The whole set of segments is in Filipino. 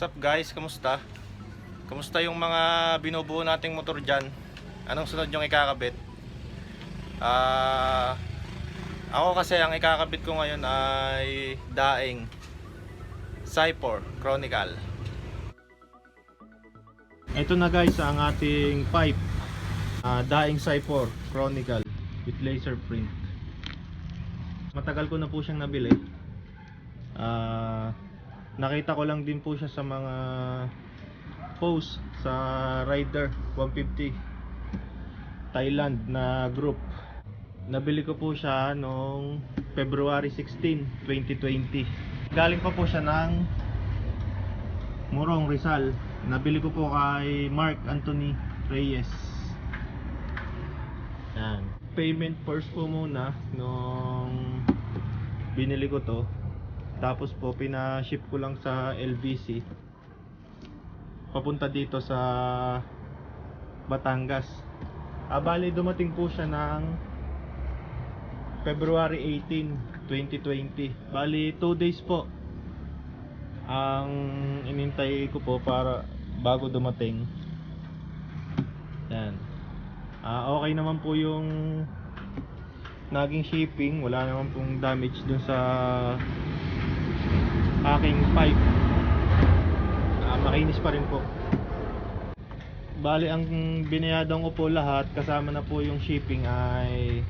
What's up guys? Kamusta? Kamusta yung mga binubuo nating motor dyan? Anong sunod yung ikakabit? Ako kasi ang ikakabit ko ngayon ay daing Cypher Chronicle. Ito na guys ang ating pipe, daing Cypher Chronicle with laser print. Matagal ko na po siyang nabili. Nakita ko lang din po siya sa mga post sa Rider 150 Thailand na group. Nabili ko po siya noong February 16, 2020. Galing pa po siya ng Morong, Rizal. Nabili ko po kay Mark Anthony Reyes. Yan. Payment first po muna nung binili ko to. Tapos po pina-ship ko lang sa LBC papunta dito sa Batangas. Bali dumating po siya ng February 18, 2020. Bali 2 days po ang inintay ko po para bago dumating. Yan. Okay naman po yung naging shipping. Wala naman pong damage dun sa aking pipe. Makinis pa rin po. Bali ang binayadan ko po lahat kasama na po yung shipping ay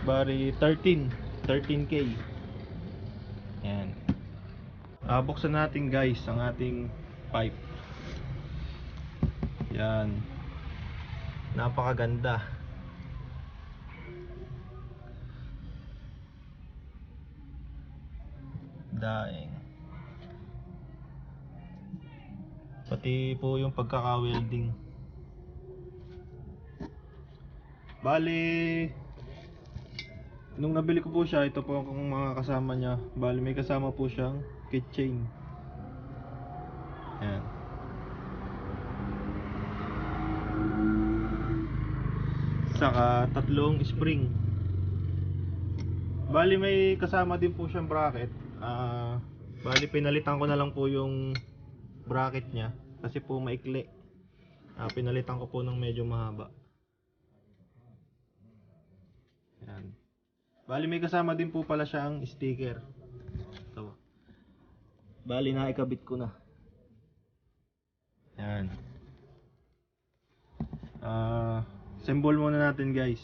bali 13k. Yan. Buksan natin guys ang ating pipe. Yan. Napakaganda. Daing. Pati po yung pagkaka-welding. Bali nung nabili ko po siya, ito po ang mga kasama niya. Bali may kasama po siyang keychain. Ayan. Saka tatlong spring. Bali may kasama din po siyang bracket. Bali pinalitan ko na lang po yung bracket niya kasi po maikli. Pinalitan ko po ng medyo mahaba. Yan. Bali may kasama din po pala siyang sticker. Ito. Bali naikabit ko na. Yan. Symbol muna natin guys.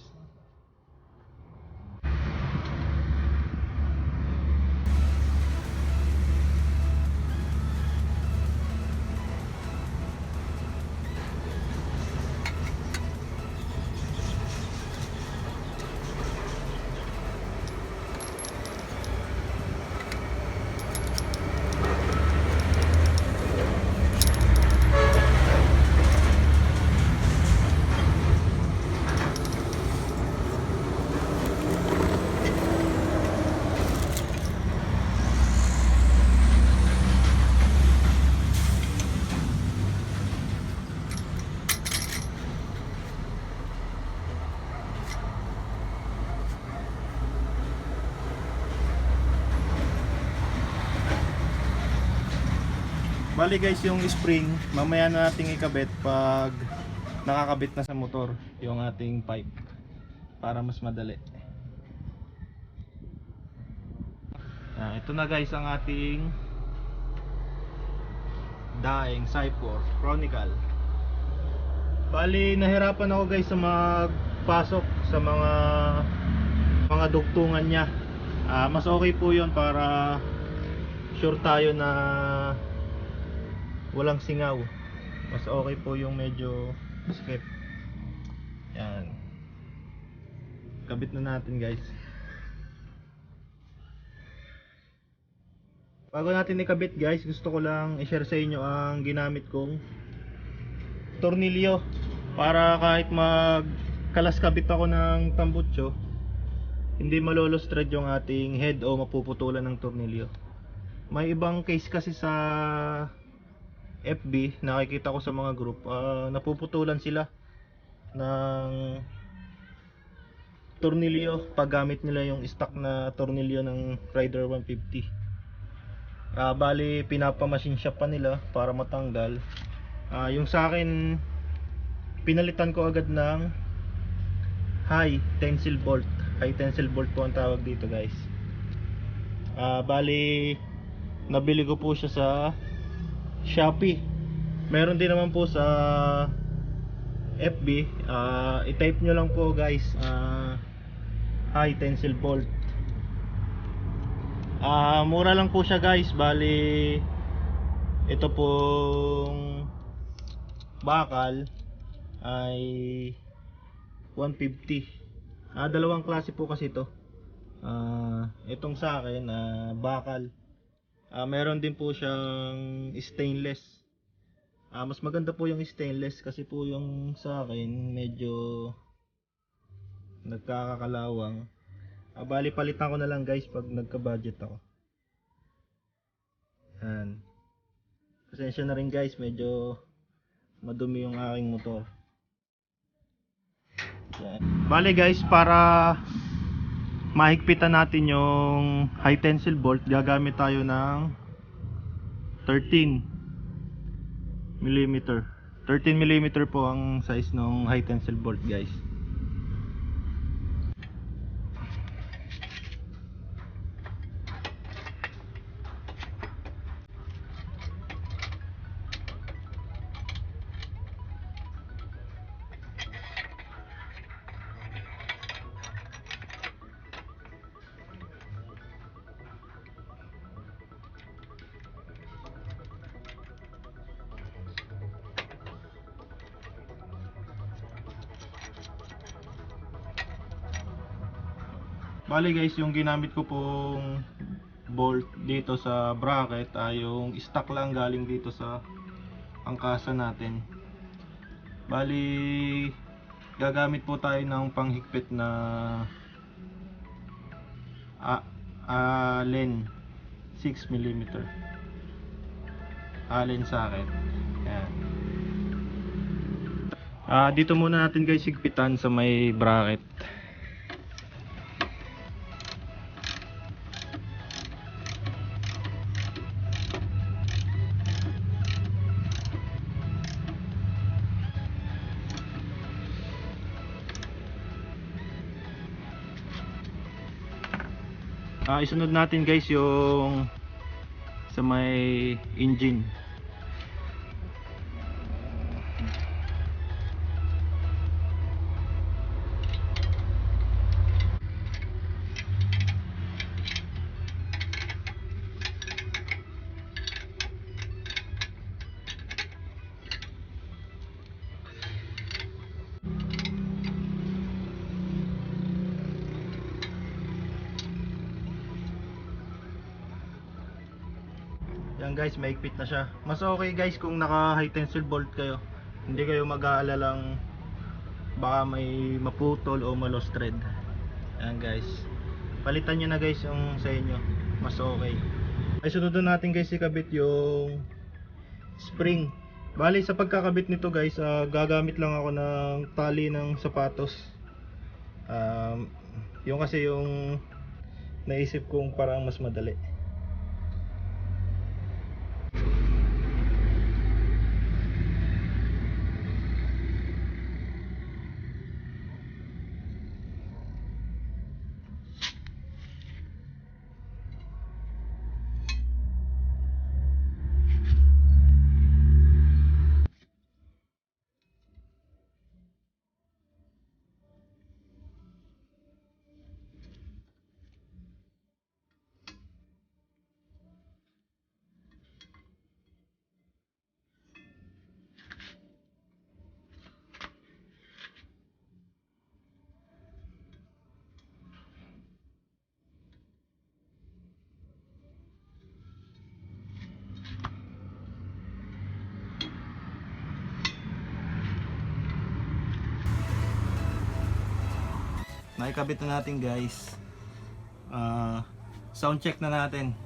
Bali guys, yung spring mamaya na nating ikabit pag nakakabit na sa motor yung ating pipe para mas madali. Ito na guys ang ating daing Cypher Chronicle. Bali nahirapan ako guys sa magpasok sa mga dugtungan niya. Mas okay po yun para sure tayo na walang singaw. Mas okay po yung medyo skip. Yan. Kabit na natin guys. Bago natin ikabit guys, gusto ko lang i-share sa inyo ang ginamit kong tornilyo para kahit magkalas kabit ako ng tambutso, hindi malolostrad yung ating head o mapuputulan ng tornilyo. May ibang case kasi sa FB, nakikita ko sa mga group, napuputulan sila ng tornilyo pag gamit nila yung stock na tornilyo ng Rider 150. Bali pinapamachine shop pa nila para matanggal. Yung sa akin, pinalitan ko agad ng high tensile bolt. High tensile bolt po ang tawag dito guys. Bali nabili ko po siya sa Shopee. Meron din naman po sa FB. I-type nyo lang po guys, high tensile bolt. Mura lang po siya guys. Bali ito pong bakal ay 150. Dalawang klase po kasi ito. Itong sa akin bakal. Meron din po siyang stainless. Mas maganda po yung stainless kasi po yung sa akin medyo nagkakakalawang. Bali palitan ko na lang guys pag nagka-budget ako. Yan. Pasensya na rin guys, medyo madumi yung aking motor. Yan. Bali guys, para mahigpitan natin yung high tensile bolt, gagamit tayo ng 13 mm. 13 mm po ang size ng high tensile bolt guys. Bali guys, yung ginamit ko pong bolt dito sa bracket ay yung stock lang galing dito sa angkasa natin. Bali gagamit po tayo ng panghigpit na Allen 6 mm. Allen socket. Yan. Dito muna natin guys higpitan sa may bracket. Isunod natin guys yung sa may engine. Yan guys, maigpit na siya. Mas okay guys kung naka high tensile bolt kayo. Hindi kayo mag-aalalang baka may maputol o ma-lost thread. Yan guys. Palitan nyo na guys yung sa inyo. Mas okay. Ay sunod na natin guys ikabit yung spring. Bali sa pagkakabit nito guys, gagamit lang ako ng tali ng sapatos. Yung kasi yung naisip kong parang mas madali. Naikabit na natin guys. Sound check na natin.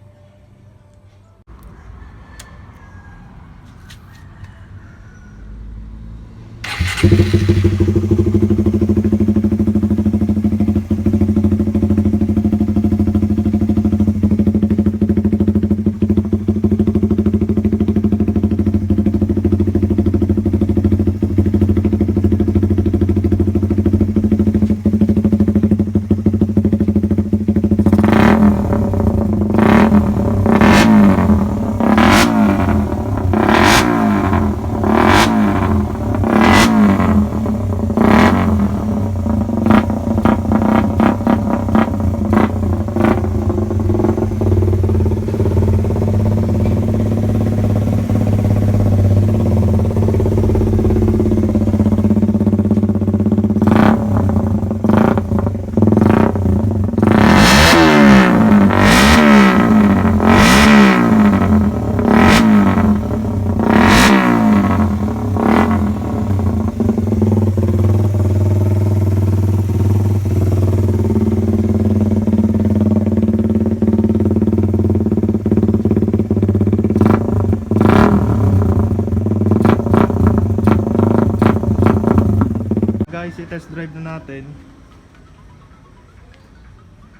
i-test drive na natin.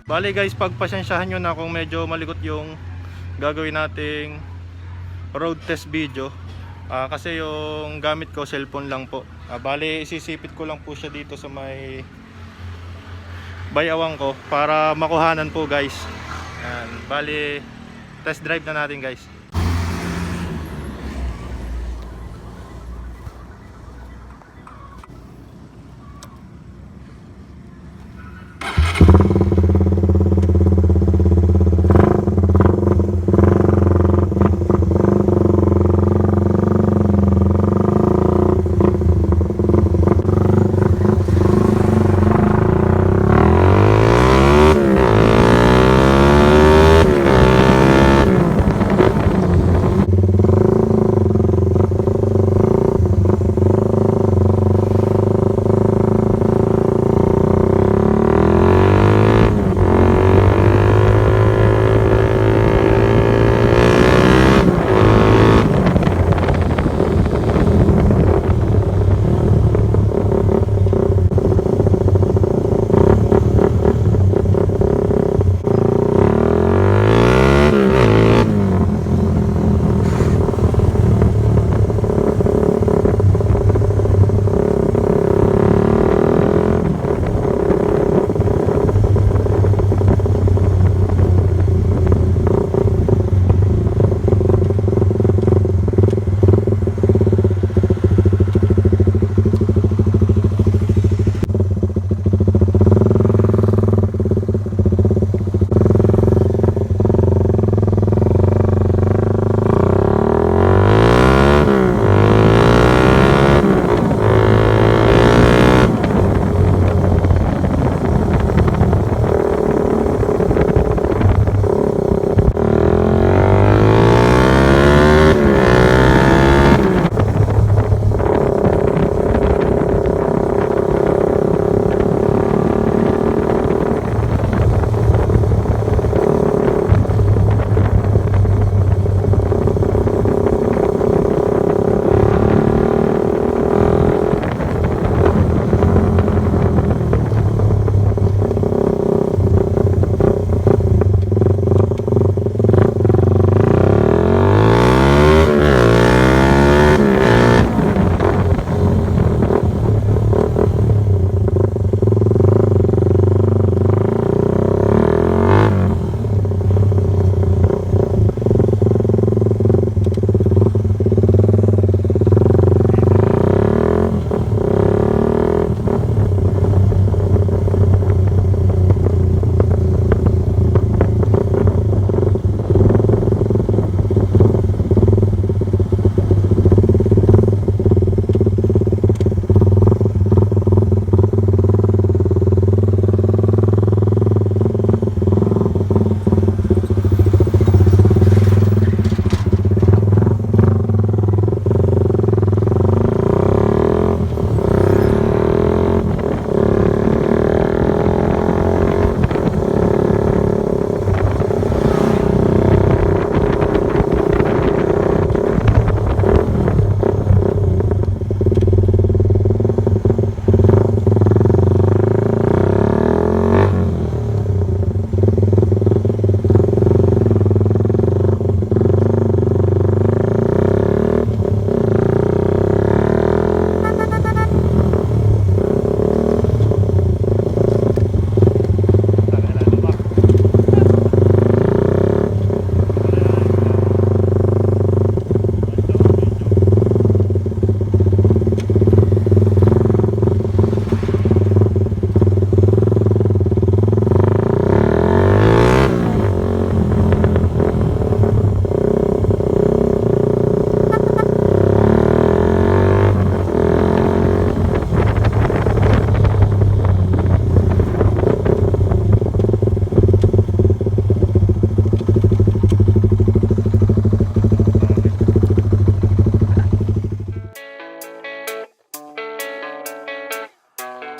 Bali guys, pagpasensyahan nyo na kung medyo malikot yung gagawin nating road test video. Kasi yung gamit ko cellphone lang po. Bali isisipit ko lang po siya dito sa may bayawang ko para makuhanan po guys. Yan. Bali test drive na natin guys.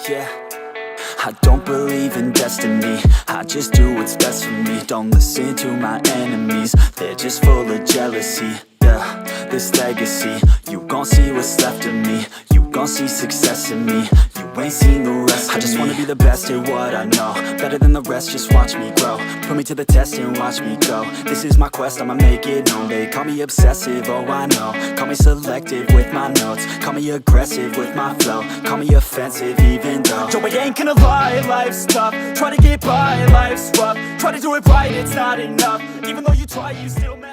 Yeah, I don't believe in destiny, I just do what's best for me. Don't listen to my enemies, they're just full of jealousy. Yeah, this legacy, you gon' see what's left of me. You gon' see success in me. You ain't ain't seen the rest of me. I just wanna be the best at what I know, better than the rest, just watch me grow. Put me to the test and watch me go. This is my quest, I'ma make it known. They call me obsessive, oh I know. Call me selective with my notes, call me aggressive with my flow, call me offensive even though Joe, I ain't gonna lie, life's tough. Try to get by, life's rough. Try to do it right, it's not enough. Even though you try, you still mess